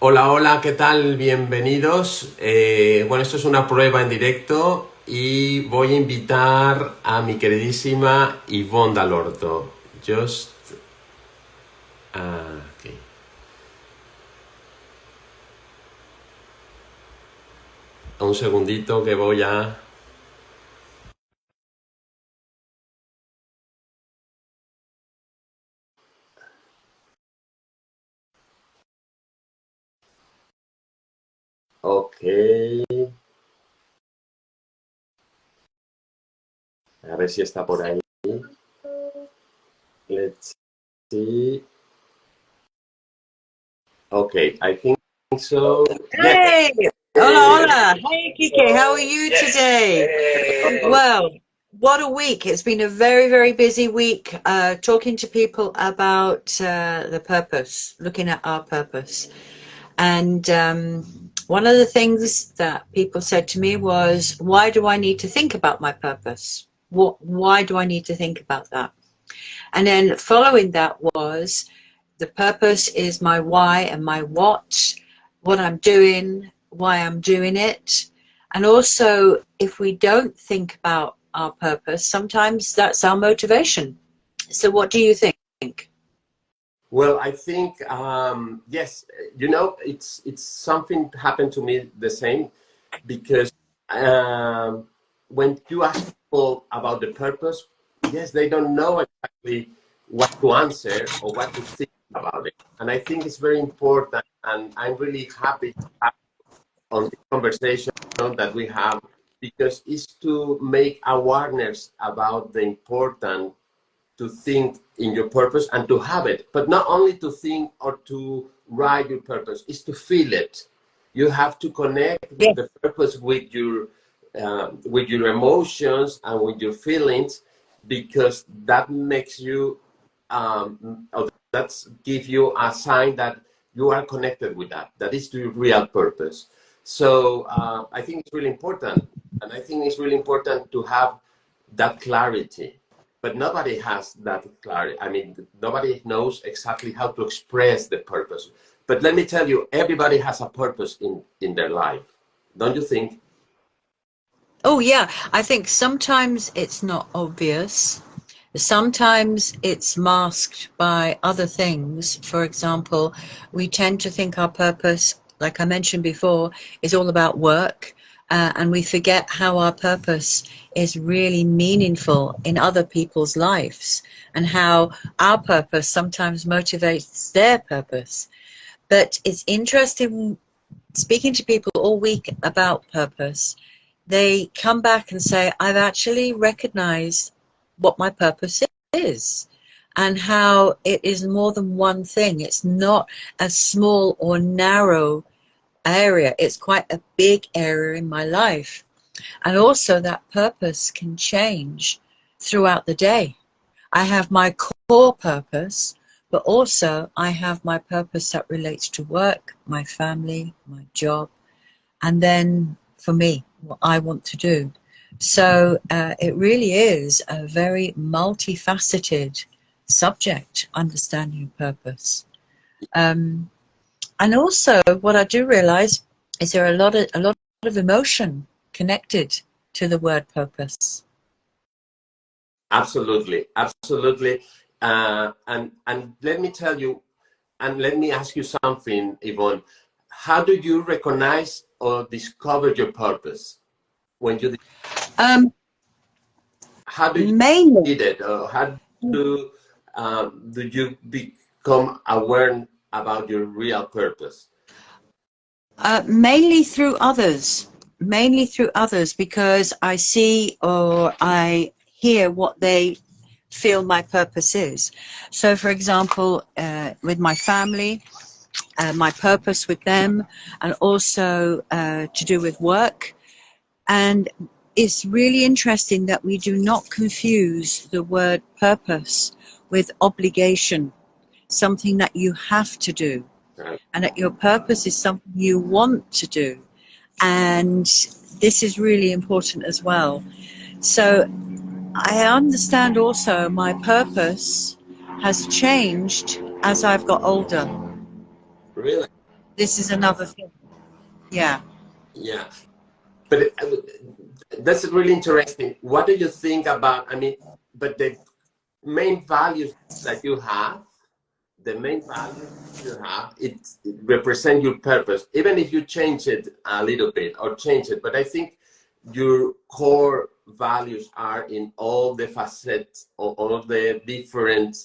Hola, hola, ¿qué tal? Bienvenidos. Bueno, esto es una prueba en directo y voy a invitar a mi queridísima Ivonne Dalorto. Just... aquí. Un segundito que voy a... Ok. A ver si está por ahí. Let's see. Okay, I think so. Yes. Hey, hola, hola. Hey, Kike, how are you today? Well, what a week. It's been a very, very busy week talking to people about the purpose, looking at our purpose. And one of the things that people said to me was, why do I need to think about my purpose? Why do I need to think about that? And then following that was, the purpose is my why and my what I'm doing, why I'm doing it. And also, if we don't think about our purpose, sometimes that's our motivation. So what do you think? Well, I think yes. It's something happened to me the same because when you ask people about the purpose, yes, they don't know exactly what to answer or what to think about it. And I think it's very important, and I'm really happy to have on the conversation that we have because it's to make awareness about the important to think in your purpose and to have it, but not only to think or to write your purpose, is to feel it. You have to connect Yeah. the purpose with your emotions and with your feelings, because that makes you or that's give you a sign that you are connected with that. That is your real purpose. So I think it's really important, and I think it's really important to have that clarity, but nobody has that clarity. I mean, nobody knows exactly how to express the purpose. But let me tell you, everybody has a purpose in their life. Don't you think? Oh, yeah. I think sometimes it's not obvious. Sometimes it's masked by other things. For example, we tend to think our purpose, like I mentioned before, is all about work, and we forget how our purpose is really meaningful in other people's lives and how our purpose sometimes motivates their purpose. But it's interesting speaking to people all week about purpose. They come back and say, I've actually recognized what my purpose is and how it is more than one thing. It's not a small or narrow area. It's quite a big area in my life. And also that purpose can change throughout the day. I have my core purpose, but also I have my purpose that relates to work, my family, my job, and then for me, what I want to do. So it really is a very multifaceted subject, understanding purpose. Um, and also, what I do realize is there are a lot of emotion connected to the word purpose. Absolutely, absolutely. And let me tell you, and let me ask you something, Yvonne. How do you recognize or discover your purpose when you? Um, How do you mainly, did it? Or how do you become aware about your real purpose? mainly through others, mainly through others, because I see or I hear what they feel my purpose is. So, for example, with my family, my purpose with them, and also to do with work. And it's really interesting that we do not confuse the word purpose with obligation, something that you have to do, Right. and that your purpose is something you want to do. And this is really important as well. So I understand also my purpose has changed as I've got older. Really? this is another thing. Yeah. Yeah, but that's really interesting. What do you think about? I mean, but the main values that you have, the main values you have, it represent your purpose, even if you change it a little bit or change it. But I think your core values are in all the facets, or all of the different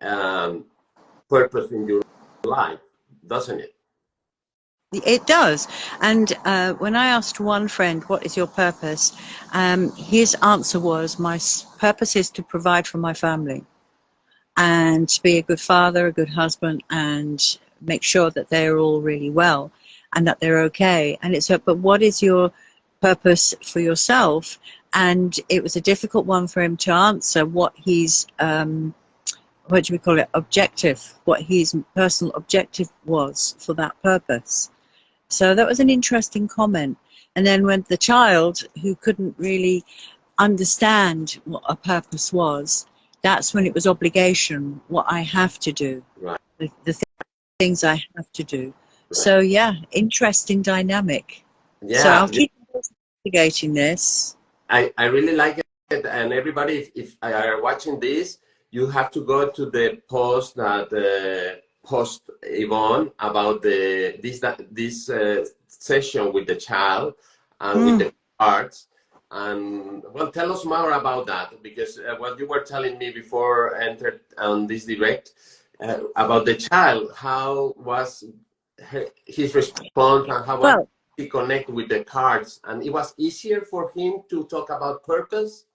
um, purpose in your life, doesn't it? It does. And when I asked one friend, what is your purpose? His answer was, my purpose is to provide for my family and to be a good father, a good husband, and make sure that they're all really well and that they're okay. And it's, but what is your purpose for yourself? And it was a difficult one for him to answer what he's, what do we call it, objective, what his personal objective was for that purpose. So that was an interesting comment. And then when the child who couldn't really understand what a purpose was, that's when it was obligation, what I have to do, Right. the things I have to do. Right. So yeah, interesting dynamic. Yeah. So I'll keep investigating this. I really like it. And everybody, if I are watching this, you have to go to the post that post Yvonne about this session with the child and with the arts. And well, tell us more about that, because what you were telling me before I entered on this direct about the child, how was his response and how was he connect with the cards, and it was easier for him to talk about purpose?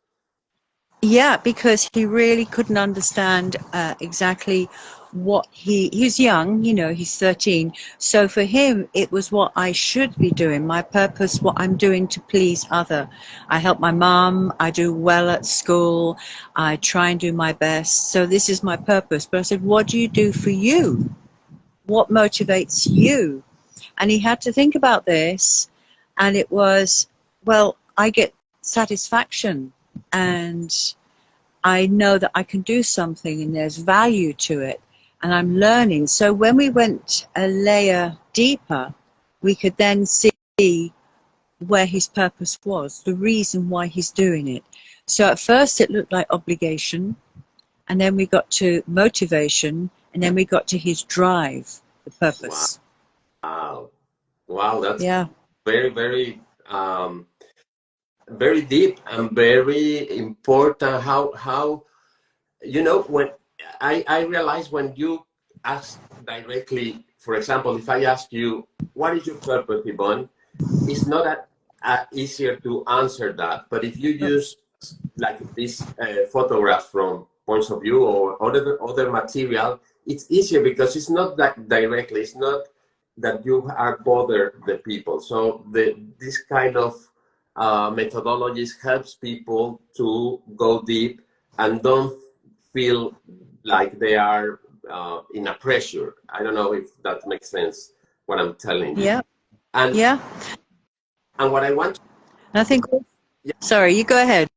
Yeah, because he really couldn't understand exactly what he's young, you know, he's 13. So for him, it was what I should be doing, my purpose, what I'm doing to please other. I help my mom, I do well at school, I try and do my best. So this is my purpose. But I said, what do you do for you? What motivates you? And he had to think about this. And it was, well, I get satisfaction. And I know that I can do something and there's value to it and I'm learning. So when we went a layer deeper, we could then see where his purpose was, the reason why he's doing it. So at first it looked like obligation, and then we got to motivation, and then we got to his drive, the purpose. Wow. Wow, that's yeah, very, very very deep and very important. How you know, when I realize when you ask directly, for example, if I ask you what is your purpose, Yvonne, it's not that easier to answer that. But if you use like this photograph from points of view or other material, it's easier because it's not that directly. It's not that you are bother the people. So this kind of methodologies helps people to go deep and don't feel like they are in a pressure. I don't know if that makes sense, what I'm telling you. Yeah. And yeah. And what I want to, I think, sorry, you go ahead.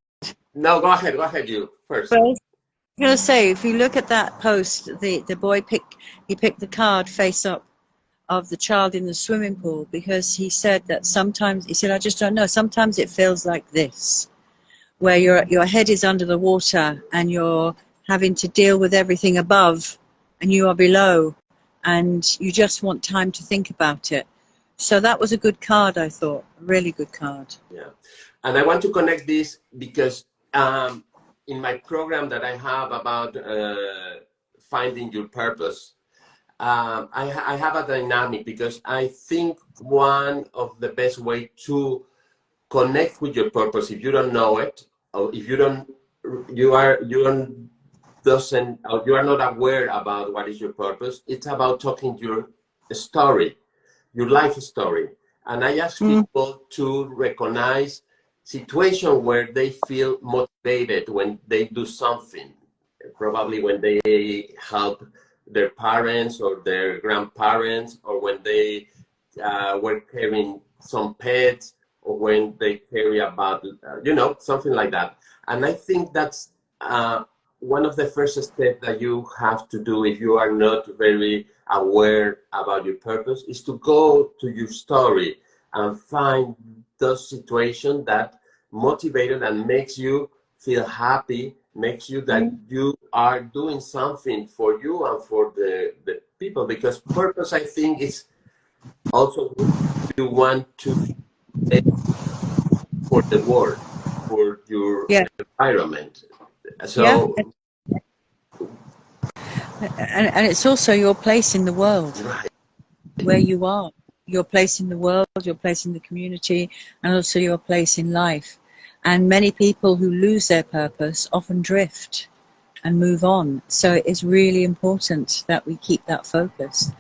No, go ahead you first. Well, I'm going to say, if you look at that post, the boy picked the card face up of the child in the swimming pool, because he said that sometimes, he said, I just don't know, sometimes it feels like this, where your head is under the water and you're having to deal with everything above and you are below and you just want time to think about it. So that was a good card, I thought, a really good card. Yeah, and I want to connect this because in my program that I have about finding your purpose, I have a dynamic, because I think one of the best way to connect with your purpose, if you don't know it, or if you are not aware about what is your purpose, it's about talking your story, your life story. And I ask people to recognize situations where they feel motivated when they do something, probably when they help their parents or their grandparents, or when they were carrying some pets, or when they carry about, something like that. And I think that's one of the first steps that you have to do if you are not very aware about your purpose is to go to your story and find those situations that motivated and makes you feel happy, makes you that you are doing something for you and for the people. Because purpose, I think, is also what you want to make for the world, for your environment. So, and it's also your place in the world, right. where you are, your place in the world, your place in the community, and also your place in life. And many people who lose their purpose often drift and move on. So it's really important that we keep that focus.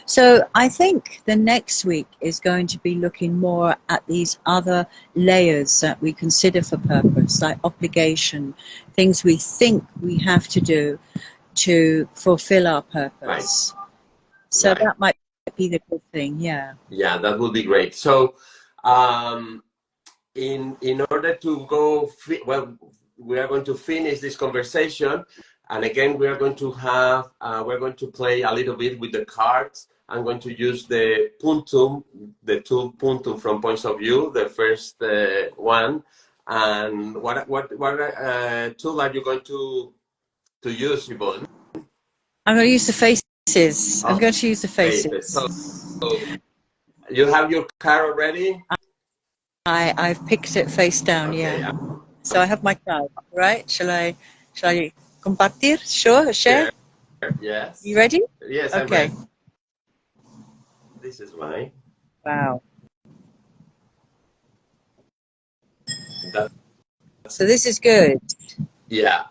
So I think the next week is going to be looking more at these other layers that we consider for purpose, like obligation, things we think we have to do to fulfill our purpose. Right. So that might be the good thing, yeah. Yeah, that would be great. So, in order to go, well, we are going to finish this conversation, and again, we are going to have, we're going to play a little bit with the cards. I'm going to use the puntum, the tool puntum from Points of View, the first one. And what tool are you going to use, Yvonne? I'm going to use the faces. I'm going to use the faces. So you have your card already? I've picked it face down, Okay, So I have my card, right? Shall I compartir? Sure, share? Yes. You ready? Yes, okay. I'm ready. This is mine. Wow. So this is good. Yeah.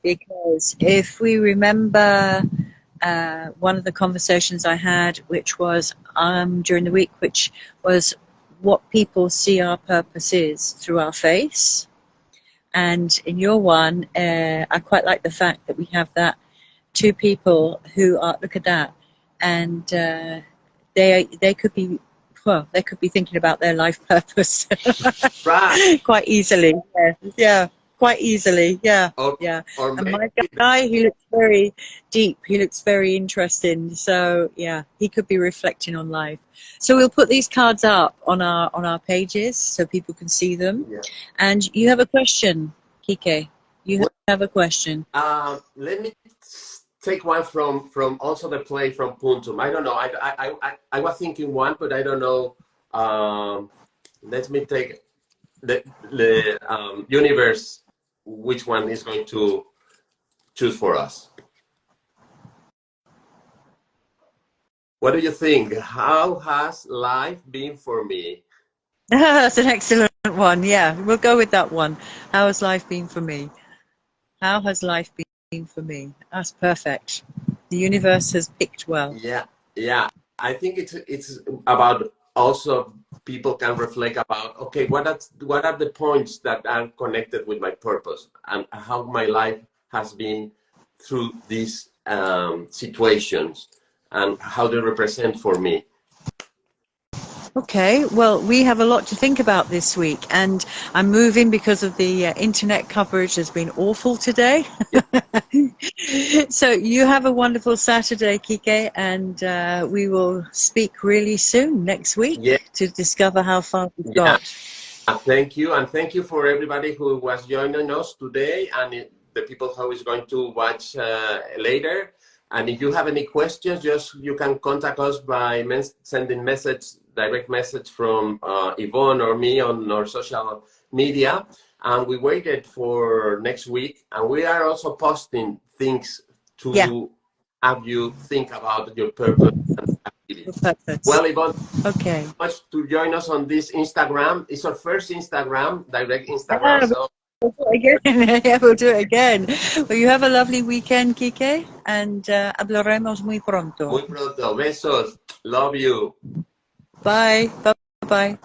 Because if we remember one of the conversations I had, which was during the week, which was what people see our purpose is through our face. And in your one, I quite like the fact that we have that two people who are, look at that, and they could be, well, they could be thinking about their life purpose Right. quite easily. Yeah. Quite easily, yeah. Or and my guy, he looks very deep. He looks very interesting. So yeah, he could be reflecting on life. So we'll put these cards up on our pages so people can see them. Yeah. And you have a question, Kike. You have a question. Let me take one from also the play from Puntum. I don't know. I was thinking one, but I don't know. Let me take the universe. Which one is going to choose for us? What do you think? How has life been for me? That's an excellent one. Yeah, we'll go with that one. How has life been for me? How has life been for me? That's perfect. The universe has picked well. Yeah. I think it's about also people can reflect about, okay, what are the points that are connected with my purpose and how my life has been through these situations and how they represent for me. Okay, well, we have a lot to think about this week, and I'm moving because of the internet coverage has been awful today. So you have a wonderful Saturday, Kike, and we will speak really soon next week to discover how far we've got. Thank you, and thank you for everybody who was joining us today, and the people who is going to watch later. And if you have any questions, you can contact us by sending direct message from Yvonne or me on our social media. And we waited for next week. And we are also posting things to have you think about your purpose and activity. Well, Yvonne, okay. Much to join us on this Instagram. It's our first Instagram, direct Instagram. So. We'll do it again. Yeah, we'll do it again. Well, you have a lovely weekend, Kike, and hablaremos muy pronto. Muy pronto. Besos. Love you. Bye. Bye-bye.